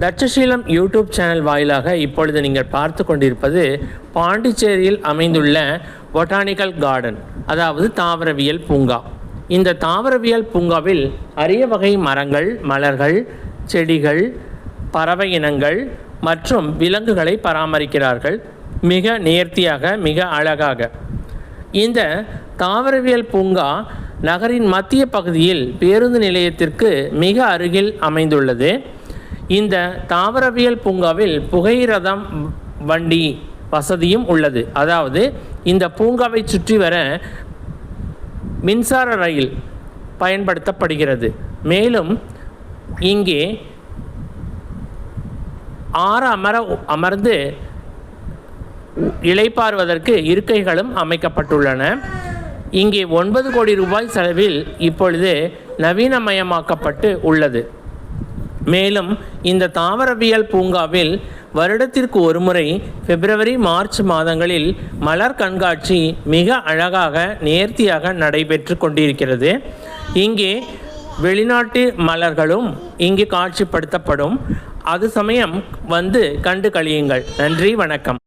Takshashila YouTube channel வாயிலாக இப்பொழுது நீங்கள் பார்த்து கொண்டிருப்பது பாண்டிச்சேரியில் அமைந்துள்ள பொட்டானிக்கல் கார்டன், அதாவது தாவரவியல் பூங்கா. இந்த தாவரவியல் பூங்காவில் அரிய வகை மரங்கள், மலர்கள், செடிகள், பறவை இனங்கள் மற்றும் விலங்குகளை பராமரிக்கிறார்கள். மிக நேர்த்தியாக, மிக அழகாக. இந்த தாவரவியல் பூங்கா நகரின் மத்திய பகுதியில் பேருந்து நிலையத்திற்கு மிக அருகில் அமைந்துள்ளது. இந்த தாவரவியல் பூங்காவில் புகையிரதம் வண்டி வசதியும் உள்ளது. அதாவது இந்த பூங்காவை சுற்றி வர மின்சார ரயில் பயன்படுத்தப்படுகிறது. மேலும் இங்கே அமர்ந்து இளைப்பாறுவதற்கு இருக்கைகளும் அமைக்கப்பட்டுள்ளன. இங்கே 9 கோடி ரூபாய் செலவில் இப்பொழுது நவீனமயமாக்கப்பட்டு உள்ளது. மேலும் இந்த தாவரவியல் பூங்காவில் வருடத்திற்கு ஒருமுறை பிப்ரவரி, மார்ச் மாதங்களில் மலர் கண்காட்சி மிக அழகாக, நேர்த்தியாக நடைபெற்று கொண்டிருக்கிறது. இங்கே வெளிநாட்டு மலர்களும் இங்கு காட்சிப்படுத்தப்படும். அது சமயம் வந்து கண்டு கழியுங்கள். நன்றி, வணக்கம்.